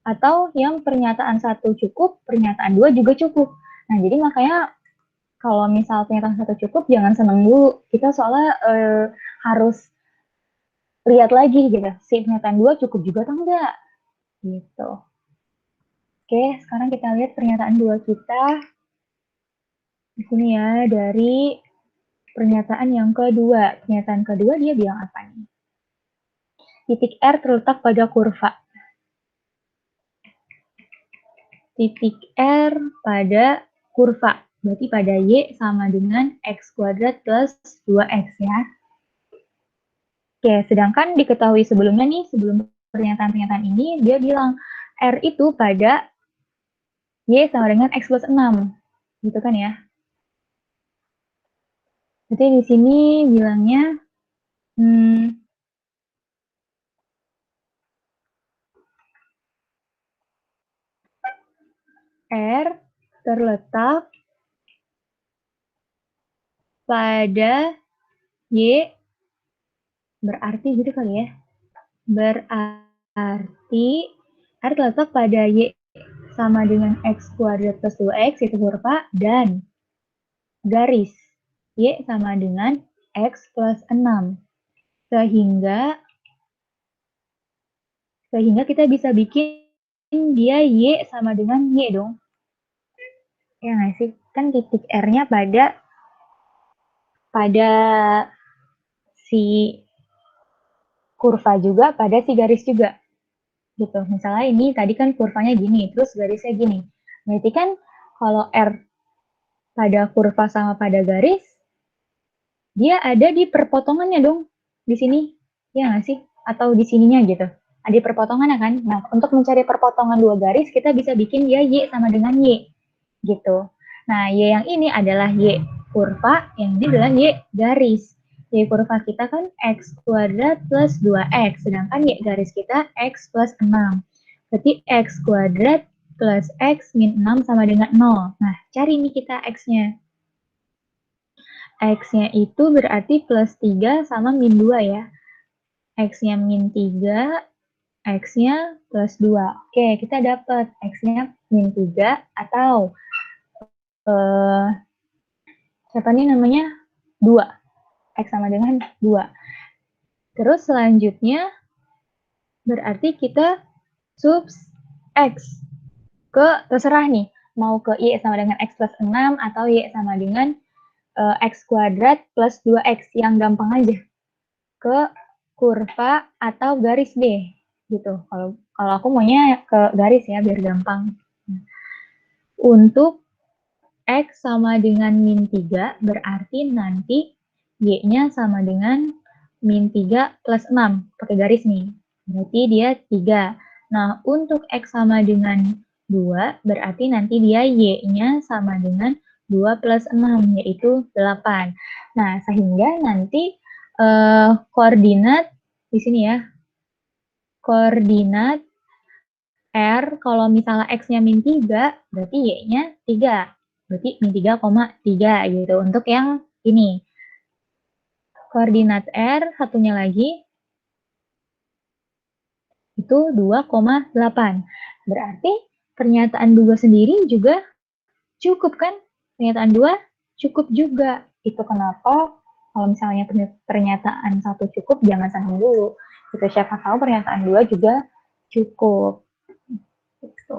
Atau yang pernyataan 1 cukup, pernyataan 2 juga cukup. Nah, jadi makanya kalau misal pernyataan 1 cukup, jangan senang dulu. Kita soalnya harus lihat lagi gitu. Si pernyataan 2 cukup juga atau enggak? Gitu. Oke, sekarang kita lihat pernyataan 2 kita. Di sini ya, dari pernyataan yang kedua. Pernyataan kedua dia bilang apa nih? Titik R terletak pada kurva. Titik R pada kurva. Berarti pada Y sama dengan X kuadrat plus 2X ya. Oke, sedangkan diketahui sebelumnya nih, sebelum pernyataan-pernyataan ini, dia bilang R itu pada Y sama dengan X plus 6. Gitu kan ya. Jadi di sini bilangnya R terletak pada Y, berarti gitu kali ya. Berarti R terletak pada Y sama dengan X kuadrat plus 2X, itu kurva, dan garis Y sama dengan X plus 6. Sehingga kita bisa bikin dia Y sama dengan Y dong. Ya nggak sih? Kan titik R-nya pada si kurva juga, pada si garis juga. Gitu. Misalnya ini tadi kan kurvanya gini, terus garisnya gini. Berarti kan kalau R pada kurva sama pada garis, dia ada di perpotongannya dong. Di sini. Ya nggak sih? Atau di sininya gitu. Ada perpotongannya kan? Nah, untuk mencari perpotongan dua garis, kita bisa bikin dia Y sama dengan Y. Gitu. Nah, Y yang ini adalah Y kurva, yang ini adalah Y garis. Y kurva kita kan X kuadrat plus 2X, sedangkan Y garis kita X plus 6. Berarti X kuadrat plus X min 6 sama dengan 0. Nah, cari nih kita X-nya. X-nya itu berarti plus 3 sama min 2 ya. X-nya min 3, X-nya plus 2. Oke, kita dapat X-nya min 3 atau siapa nih namanya? 2. X sama dengan 2. Terus selanjutnya berarti kita subs X ke terserah nih. Mau ke Y sama dengan X plus 6 atau Y sama dengan X kuadrat plus 2X. Yang gampang aja. Ke kurva atau garis B. Gitu. Kalau aku maunya ke garis ya biar gampang. Untuk X sama dengan min 3 berarti nanti Y-nya sama dengan min 3 plus 6. Pakai garis nih. Berarti dia 3. Nah, untuk X sama dengan 2 berarti nanti dia Y-nya sama dengan 2 plus 6, yaitu 8. Nah, sehingga nanti koordinat di sini ya. Koordinat R, kalau misalnya X-nya min 3, berarti Y-nya 3. Berarti min 3,3 gitu. Untuk yang ini. Koordinat R, satunya lagi, itu 2,8. Berarti pernyataan 2 sendiri juga cukup kan? Pernyataan 2 cukup juga. Itu kenapa kalau misalnya pernyataan 1 cukup, jangan senang dulu. Gitu, siapa tahu pernyataan 2 juga cukup. Gitu.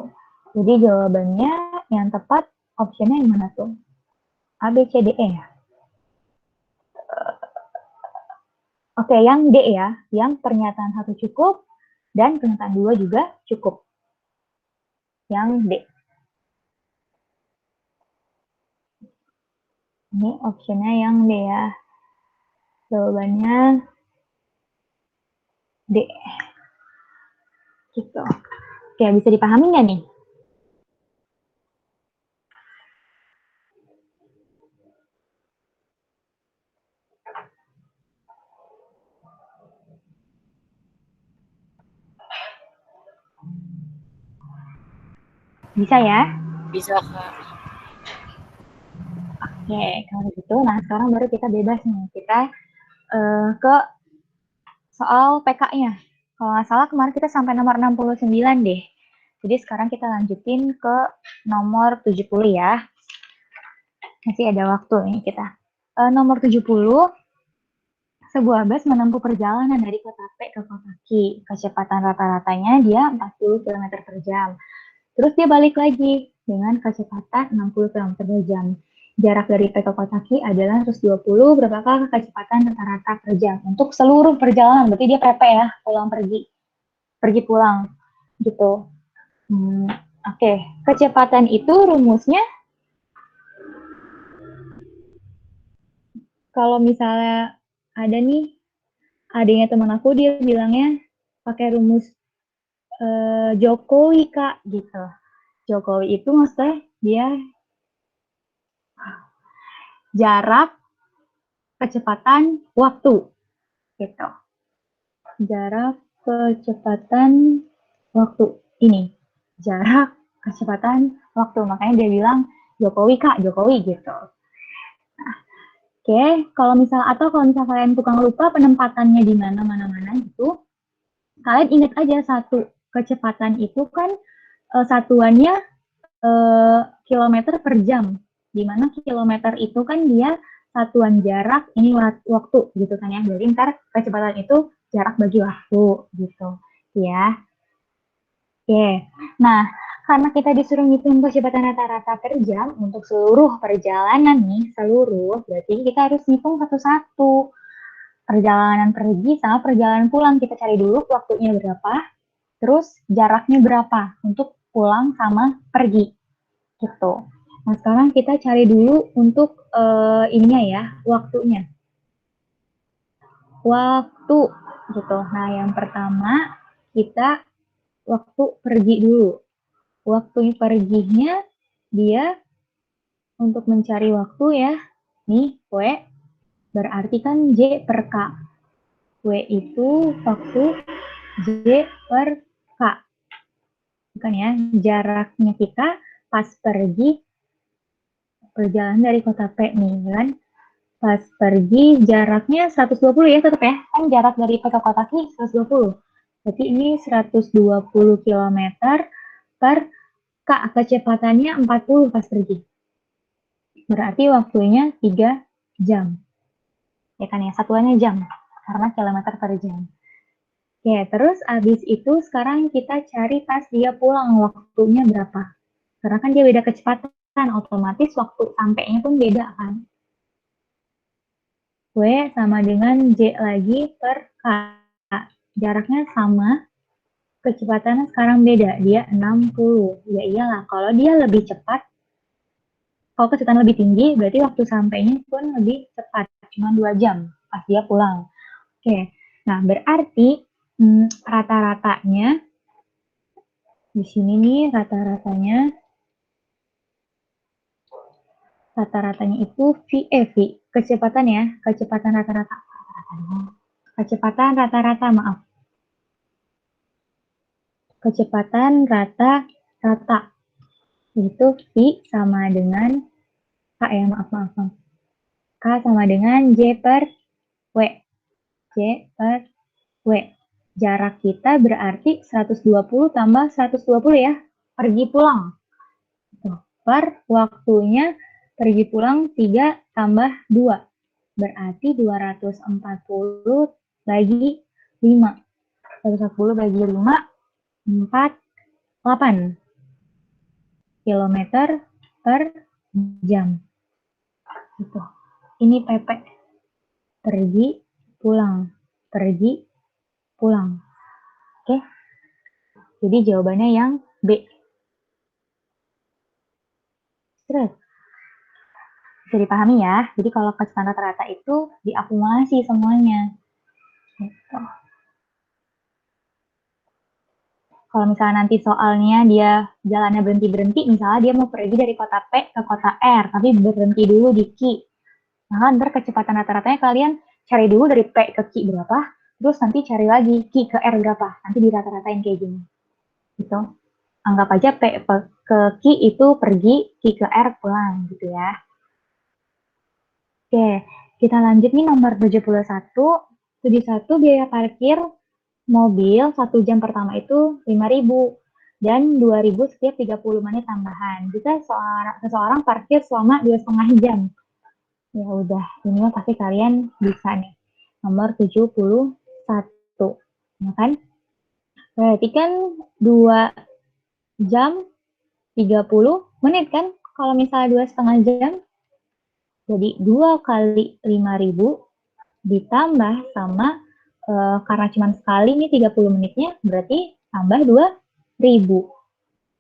Jadi jawabannya yang tepat optionnya yang mana tuh? A, B, C, D, E ya? Oke, yang D ya. Yang pernyataan 1 cukup dan pernyataan 2 juga cukup. Yang D. Ini optionnya yang D ya. Jawabannya D. Gitu. Oke, bisa dipahami nggak nih? Bisa ya? Bisa, Kak. Oke, kalau gitu, nah sekarang baru kita bebas nih. Kita ke soal PK-nya. Kalau nggak salah kemarin kita sampai nomor 69 deh. Jadi sekarang kita lanjutin ke nomor 70 ya. Masih ada waktu nih kita. Nomor 70, sebuah bus menempuh perjalanan dari kota P ke kota Q. Kecepatan rata-ratanya dia 40 km per jam. Terus dia balik lagi dengan kecepatan 60 km per jam. Jarak dari P ke kota Q adalah 120, berapakah kecepatan rata-rata per jam? Untuk seluruh perjalanan, berarti dia PP ya, pulang pergi pulang gitu. Oke. Kecepatan itu rumusnya kalau misalnya ada nih, adanya teman aku dia bilangnya pakai rumus Jokowi Kak gitu. Jokowi itu maksudnya dia jarak, kecepatan, waktu gitu. Jarak, kecepatan, waktu. Ini jarak, kecepatan, waktu. Makanya dia bilang Jokowi Kak, Jokowi gitu. Oke, kalau misal kalian tukang lupa penempatannya di mana gitu, kalian ingat aja satu kecepatan itu kan satuannya kilometer per jam. Di mana kilometer itu kan dia satuan jarak, ini waktu gitu kan ya. Jadi ntar kecepatan itu jarak bagi waktu gitu ya. Oke, nah karena kita disuruh ngitung kecepatan rata-rata per jam untuk seluruh perjalanan nih, berarti kita harus ngitung satu-satu. Perjalanan pergi sama perjalanan pulang. Kita cari dulu waktunya berapa, terus jaraknya berapa untuk pulang sama pergi. Gitu. Nah, sekarang kita cari dulu untuk ininya ya, waktunya. Waktu gitu. Nah, yang pertama kita waktu pergi dulu. Waktu perginya dia untuk mencari waktu ya. Nih, W berarti kan J per K. W itu waktu, J per K. Bukan ya, jaraknya kita pas pergi perjalanan dari kota P nih kan. Pas pergi jaraknya 120 ya tetap ya. Kan jarak dari P ke kota Q 120. Berarti ini 120 km per K. Kecepatannya 40 pas pergi. Berarti waktunya 3 jam. Ya kan ya, satuannya jam. Karena kilometer per jam. Oke, terus abis itu sekarang kita cari pas dia pulang waktunya berapa. Karena kan dia beda kecepatan, otomatis waktu sampainya pun beda kan. W sama dengan J lagi per K. Jaraknya sama, kecepatannya sekarang beda, dia 60. Ya iyalah, kalau dia lebih cepat, kalau kecepatan lebih tinggi, berarti waktu sampainya pun lebih cepat, cuma 2 jam pas dia pulang. Oke, nah berarti rata-ratanya, di sini nih rata-ratanya itu V, kecepatan ya, kecepatan rata-rata, maaf, kecepatan rata-rata itu V sama dengan K ya, maaf. K sama dengan J per W. J per W. Jarak kita berarti 120 tambah 120 ya, pergi pulang. Per waktunya pergi pulang 3 tambah 2. Berarti 240 bagi 5. 240 bagi 5, 48 kilometer per jam. Gitu. Ini PP. Pergi, pulang. Pergi, pulang. Oke. Jadi jawabannya yang B. Terus. Bisa dipahami ya. Jadi kalau kecepatan rata-rata itu diakumulasi semuanya. Gitu. Kalau misalnya nanti soalnya dia jalannya berhenti-berhenti, misalnya dia mau pergi dari kota P ke kota R, tapi berhenti dulu di Q. Nah, ntar kecepatan rata-ratanya kalian cari dulu dari P ke Q berapa, terus nanti cari lagi Q ke R berapa. Nanti dirata-ratain kayak gini. Gitu. Anggap aja P ke Q itu pergi, Q ke R pulang gitu ya. Oke, kita lanjut nih nomor 71. 71 biaya parkir mobil 1 jam pertama itu 5.000 dan 2.000 setiap 30 menit tambahan. Jika seseorang parkir selama 2,5 jam. Ya udah, ini mah pasti kalian bisa nih. Nomor 71. Ya kan? Berarti kan 2 jam 30 menit kan? Kalau misalnya 2,5 jam, jadi 2 kali 5.000 ditambah sama karena cuma sekali nih 30 menitnya, berarti tambah 2.000,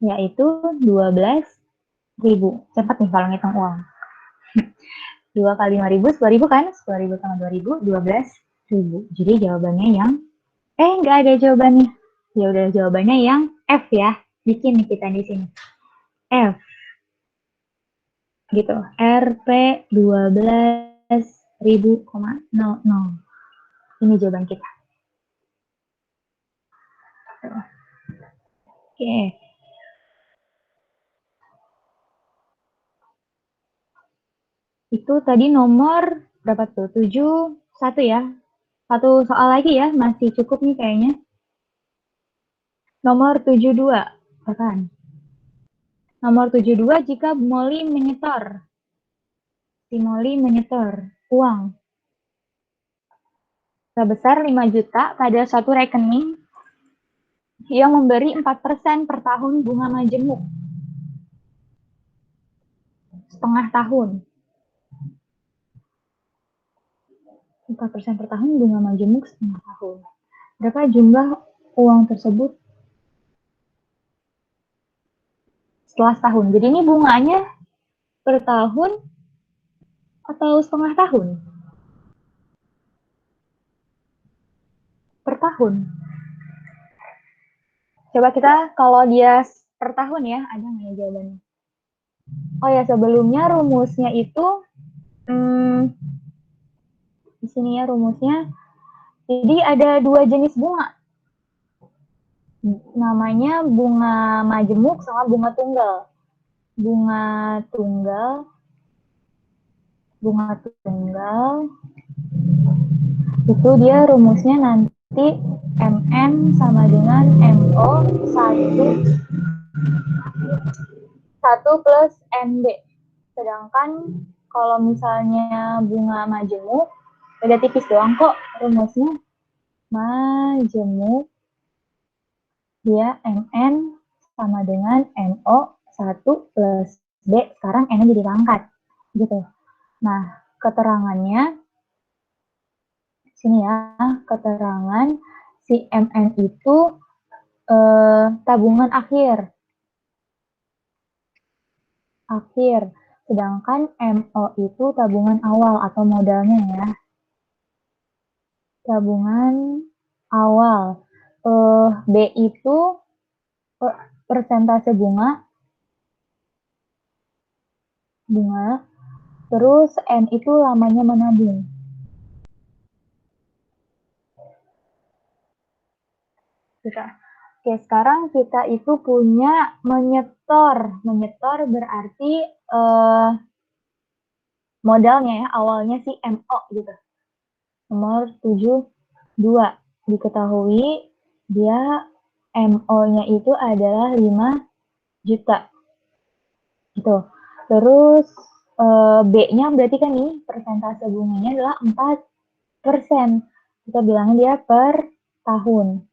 yaitu 12.000. Cepat nih kalau ngitung uang. 2 kali 5.000, 10.000 kan? 10.000 sama 2.000, 12.000. Jadi jawabannya yang, nggak ada jawabannya. Ya udah, jawabannya yang F ya. Bikin nih kita di sini. F. Gitu. Rp 12.000,00. Ini jawaban kita. Oke. Itu tadi nomor berapa tuh? 71 ya. Satu soal lagi ya, masih cukup nih kayaknya. Nomor 72. Apaan? Nomor 72 jika Molly menyetor. Si Molly menyetor uang sebesar 5 juta pada suatu rekening yang memberi 4% per tahun bunga majemuk. Setengah tahun. 4% per tahun bunga majemuk setengah tahun. Berapa jumlah uang tersebut setelah setahun? Jadi ini bunganya per tahun atau setengah tahun? Per tahun. Coba kita kalau dia per tahun ya, ada nggak ya jawabannya? Oh ya, sebelumnya rumusnya itu, di sini ya rumusnya. Jadi ada 2 jenis bunga. Namanya bunga majemuk sama bunga tunggal. Bunga tunggal itu dia rumusnya nanti MN sama dengan MO 1 plus MB. Sedangkan kalau misalnya bunga majemuk, beda tipis doang kok rumusnya. Majemuk, dia MN sama dengan MO 1 plus B. Sekarang N jadi pangkat. Gitu. Nah, keterangannya, sini ya, keterangan si MN itu tabungan akhir. Sedangkan MO itu tabungan awal atau modalnya ya. Tabungan awal. B itu persentase bunga. Terus N itu lamanya menabung. Oke, sekarang kita itu punya menyetor. Menyetor berarti modalnya ya, awalnya si MO gitu. Nomor 72. Diketahui dia MO-nya itu adalah 5 juta. Gitu. Terus B-nya berarti kan nih persentase bunganya adalah 4%. Kita bilangnya dia per tahun.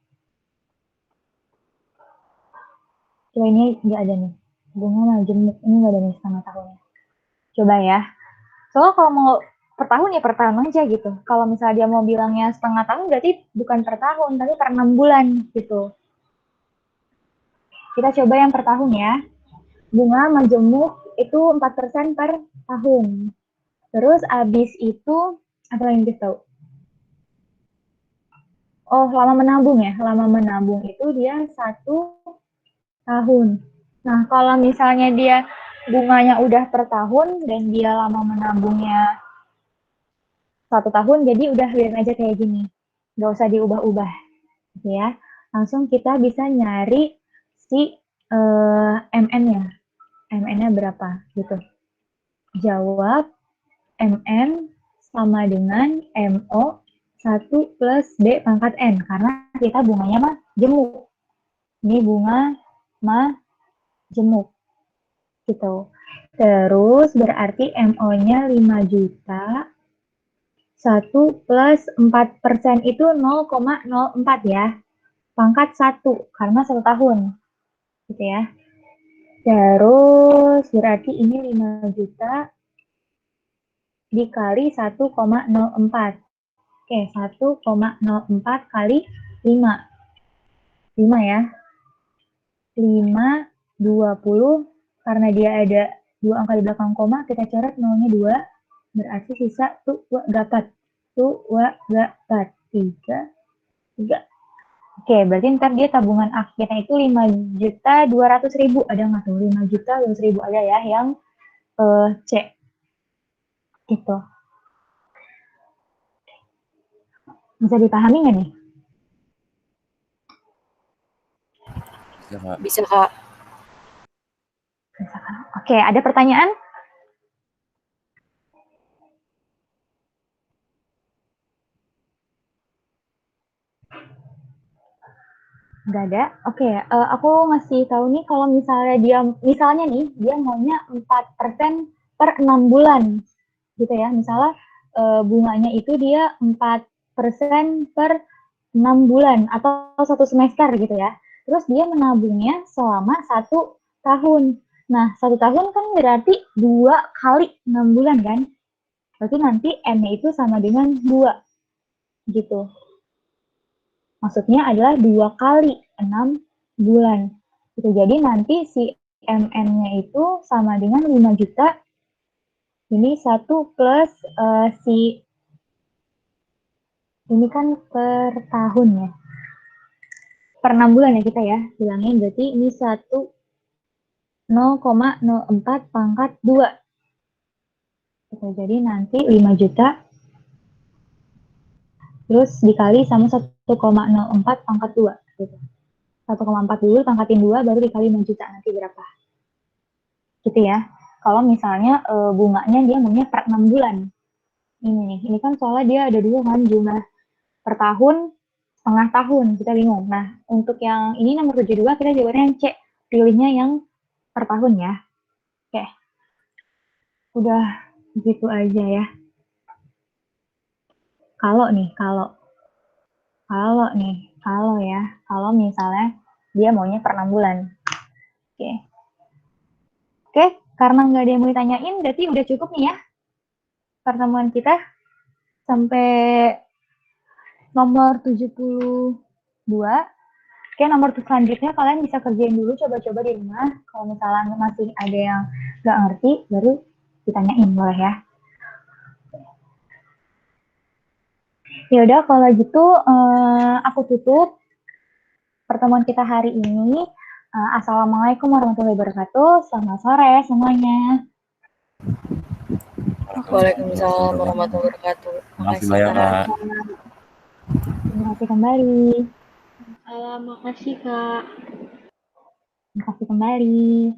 Coba ini nggak ada nih. Bunga majemuk ini nggak ada nih setengah tahunnya. Coba ya. Soalnya kalau mau per tahun ya per tahun aja gitu. Kalau misalnya dia mau bilangnya setengah tahun berarti bukan per tahun, tapi per 6 bulan gitu. Kita coba yang per tahun ya. Bunga majemuk itu 4% per tahun. Terus abis itu, apa lagi kita tahu? Oh, lama menabung ya. Lama menabung itu dia 1 tahun. Nah, kalau misalnya dia bunganya udah per tahun dan dia lama menabungnya 1 tahun, jadi udah biarin aja kayak gini. Nggak usah diubah-ubah, gitu ya. Langsung kita bisa nyari si MN-nya. MN-nya berapa, gitu. Jawab MN sama dengan MO 1 plus B pangkat N. Karena kita bunganya mah jemuk. Ini bunga mah jemuk. Gitu. Terus berarti MO-nya 5 juta. 1 plus 4% itu 0,04 ya. Pangkat 1, karena 1 tahun. Gitu ya. Terus berarti ini 5 juta dikali 1,04. Oke, 1,04 kali 5. 5 ya. 5, 20. Karena dia ada 2 angka di belakang koma, kita coret nolnya 2. Berarti sisa tuh dapat. Tuh dapat 3. 3. Oke, berarti ntar dia tabungan akhirnya itu 5.200.000. Ada nggak tuh? 5.200.000 ada ya yang C. Gitu. Bisa dipahami nggak nih? Bisa, Kak. Bisa, Kak. Oke, ada pertanyaan? Nggak ada? Oke, aku ngasih tahu nih kalau misalnya nih, dia maunya 4% per 6 bulan. Gitu ya, misalnya bunganya itu dia 4% per 6 bulan atau 1 semester gitu ya. Terus dia menabungnya selama 1 tahun. Nah, 1 tahun kan berarti 2 kali 6 bulan kan? Berarti nanti N-nya itu sama dengan 2 gitu. Maksudnya adalah 2 kali 6 bulan. Gitu. Jadi nanti si MN-nya itu sama dengan 5 juta. Ini 1 plus si ini kan per tahun ya. Per 6 bulan ya kita ya bilangnya. Berarti ini 0,04 pangkat 2. Gitu. Jadi nanti 5 juta terus dikali sama 1,04 pangkat 2. Gitu. 1,4 dulu pangkatin 2 baru dikali 5 juta. Nanti berapa? Gitu ya. Kalau misalnya bunganya dia maunya per 6 bulan. Ini kan soalnya dia ada 2 kan jumlah per tahun, setengah tahun, kita bingung. Nah, untuk yang ini nomor 72 kita jawabnya yang C, pilihnya yang per tahun ya. Oke, udah gitu aja ya. Kalau kalau misalnya dia maunya per 6 bulan. Oke. Oke, karena nggak ada yang mau ditanyain, berarti udah cukup nih ya pertemuan kita sampai nomor 72. Oke, nomor selanjutnya kalian bisa kerjain dulu, coba-coba di rumah. Kalau misalnya masih ada yang nggak ngerti, baru ditanyain, boleh ya. Ya udah, kalau gitu aku tutup pertemuan kita hari ini. Assalamualaikum warahmatullahi wabarakatuh. Selamat sore semuanya. Waalaikumsalam warahmatullahi wabarakatuh. Makasih banyak, Kak. Terima kasih kembali. Makasih, Kak. Terima kasih kembali.